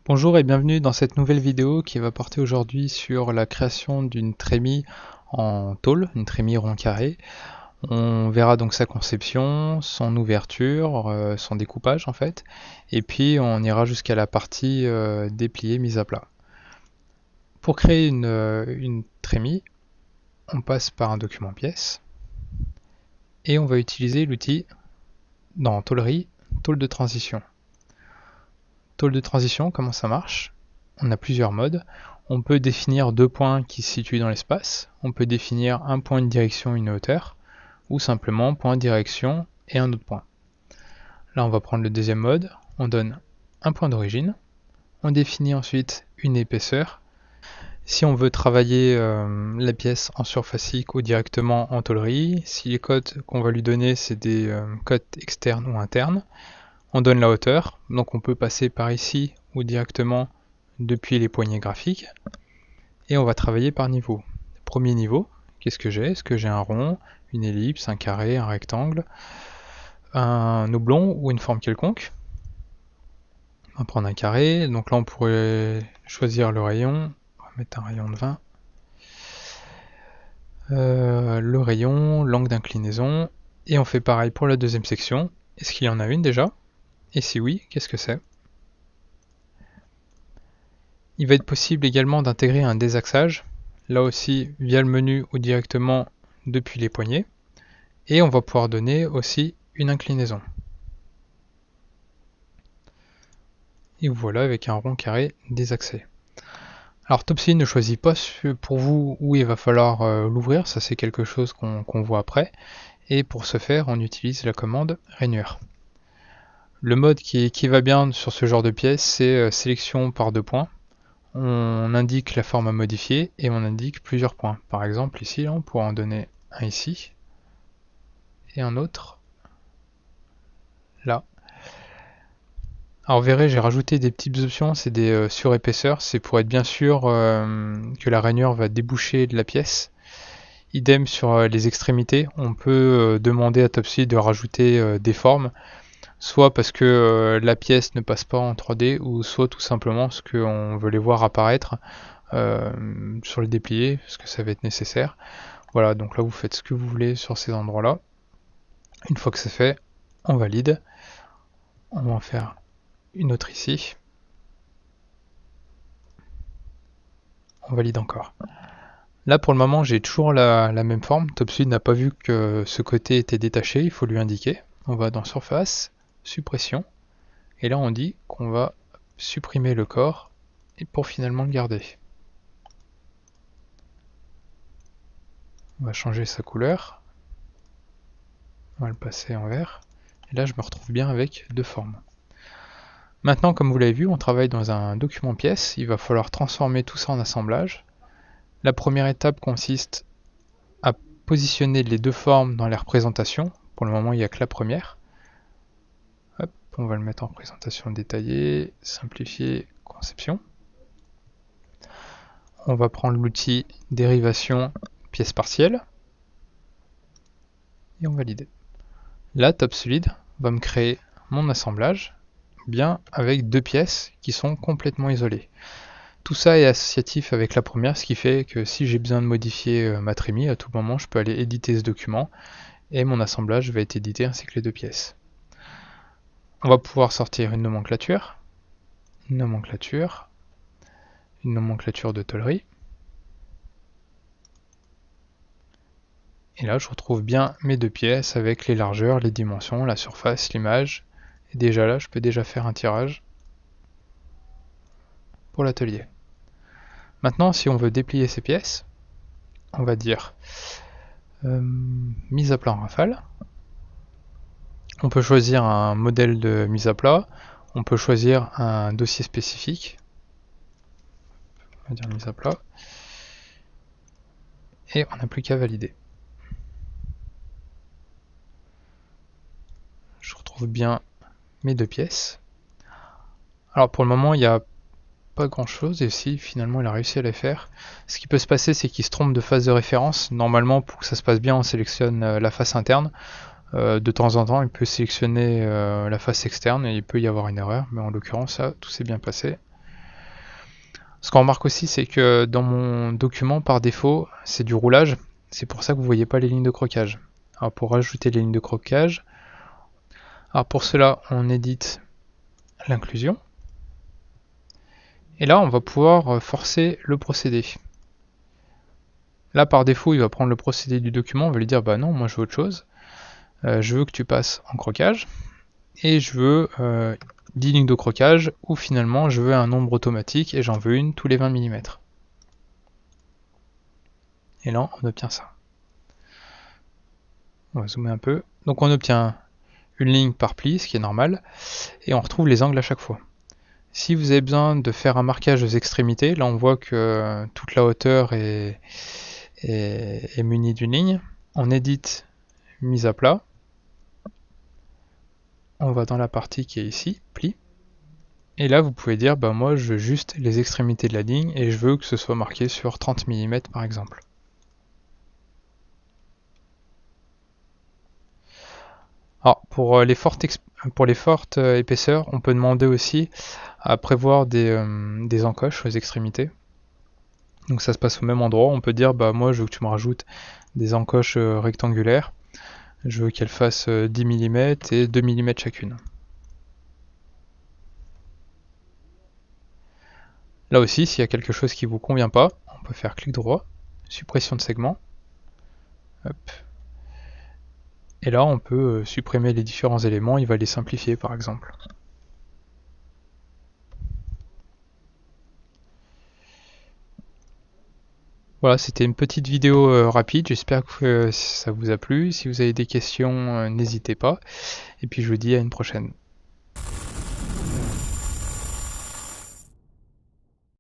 Bonjour et bienvenue dans cette nouvelle vidéo qui va porter aujourd'hui sur la création d'une trémie en tôle, une trémie rond carré. On verra donc sa conception, son ouverture, son découpage en fait, et puis on ira jusqu'à la partie dépliée, mise à plat. Pour créer une trémie, on passe par un document pièce, et on va utiliser l'outil dans tôlerie, tôle de transition. Tôle de transition, comment ça marche? On a plusieurs modes. On peut définir deux points qui se situent dans l'espace. On peut définir un point de direction et une hauteur. Ou simplement point de direction et un autre point. Là, on va prendre le deuxième mode. On donne un point d'origine. On définit ensuite une épaisseur. Si on veut travailler la pièce en surfacique ou directement en tôlerie, si les codes qu'on va lui donner, c'est des codes externes ou internes, on donne la hauteur, donc on peut passer par ici ou directement depuis les poignées graphiques. Et on va travailler par niveau. Premier niveau, qu'est-ce que j'ai? Est-ce que j'ai un rond, une ellipse, un carré, un rectangle, un oblong ou une forme quelconque? On va prendre un carré, donc là on pourrait choisir le rayon, on va mettre un rayon de 20. Le rayon, l'angle d'inclinaison, et on fait pareil pour la deuxième section. Est-ce qu'il y en a une déjà? Et si oui, qu'est-ce que c'est? Il va être possible également d'intégrer un désaxage, là aussi via le menu ou directement depuis les poignées. Et on va pouvoir donner aussi une inclinaison. Et voilà avec un rond carré désaxé. Alors Topsy ne choisit pas pour vous où il va falloir l'ouvrir, ça c'est quelque chose qu'on voit après. Et pour ce faire, on utilise la commande rainure. Le mode qui va bien sur ce genre de pièce, c'est sélection par deux points. On indique la forme à modifier et on indique plusieurs points. Par exemple ici, on pourra en donner un ici et un autre là. Alors vous verrez, j'ai rajouté des petites options, c'est des surépaisseurs, c'est pour être bien sûr que la rainure va déboucher de la pièce. Idem sur les extrémités, on peut demander à Topsy de rajouter des formes, soit parce que la pièce ne passe pas en 3D, ou soit tout simplement parce qu'on veut les voir apparaître sur le déplié, parce que ça va être nécessaire. Voilà, donc là vous faites ce que vous voulez sur ces endroits-là. Une fois que c'est fait, on valide. On va en faire une autre ici. On valide encore. Là pour le moment j'ai toujours la même forme. Topsy n'a pas vu que ce côté était détaché, il faut lui indiquer. On va dans surface, suppression, et là on dit qu'on va supprimer le corps et pour finalement le garder. On va changer sa couleur. On va le passer en vert. Et là je me retrouve bien avec deux formes. Maintenant comme vous l'avez vu, on travaille dans un document pièce. Il va falloir transformer tout ça en assemblage. La première étape consiste à positionner les deux formes dans les représentations. Pour le moment, il n'y a que la première. Hop, on va le mettre en présentation détaillée, simplifier, conception. On va prendre l'outil dérivation pièce partielle et on valide. Là, TopSolid va me créer mon assemblage bien avec deux pièces qui sont complètement isolées. Tout ça est associatif avec la première, ce qui fait que si j'ai besoin de modifier ma trémie, à tout moment je peux aller éditer ce document et mon assemblage va être édité ainsi que les deux pièces. On va pouvoir sortir une nomenclature de tôlerie. Et là je retrouve bien mes deux pièces avec les largeurs, les dimensions, la surface, l'image. Et déjà là je peux déjà faire un tirage pour l'atelier. Maintenant si on veut déplier ces pièces, on va dire mise à plat en rafale. On peut choisir un modèle de mise à plat, on peut choisir un dossier spécifique, on va dire mise à plat, et on n'a plus qu'à valider. Je retrouve bien mes deux pièces. Alors pour le moment il n'y a pas grand chose, et si finalement il a réussi à les faire. Ce qui peut se passer, c'est qu'il se trompe de phase de référence. Normalement pour que ça se passe bien on sélectionne la face interne. De temps en temps il peut sélectionner la face externe et il peut y avoir une erreur, mais en l'occurrence là tout s'est bien passé. Ce qu'on remarque aussi, c'est que dans mon document, par défaut, c'est du roulage. C'est pour ça que vous ne voyez pas les lignes de croquage. Alors pour rajouter les lignes de croquage, alors pour cela, on édite l'inclusion. Et là, on va pouvoir forcer le procédé. Là, par défaut, il va prendre le procédé du document, on va lui dire, bah non, moi je veux autre chose. Je veux que tu passes en croquage. Et je veux 10 lignes de croquage, ou finalement, je veux un nombre automatique, et j'en veux une tous les 20 mm. Et là, on obtient ça. On va zoomer un peu. Donc on obtient une ligne par pli, ce qui est normal, et on retrouve les angles à chaque fois. Si vous avez besoin de faire un marquage aux extrémités, là on voit que toute la hauteur est munie d'une ligne. On édite mise à plat. On va dans la partie qui est ici, pli. Et là vous pouvez dire, bah moi je veux juste les extrémités de la ligne et je veux que ce soit marqué sur 30 mm par exemple. Alors, pour les fortes épaisseurs, on peut demander aussi à prévoir des encoches aux extrémités. Donc ça se passe au même endroit, on peut dire bah moi je veux que tu me rajoutes des encoches rectangulaires, je veux qu'elles fassent 10 mm et 2 mm chacune. Là aussi, s'il y a quelque chose qui ne vous convient pas, on peut faire clic droit, suppression de segment. Hop. Et là, on peut supprimer les différents éléments, il va les simplifier par exemple. Voilà, c'était une petite vidéo rapide, j'espère que ça vous a plu. Si vous avez des questions, n'hésitez pas. Et puis je vous dis à une prochaine.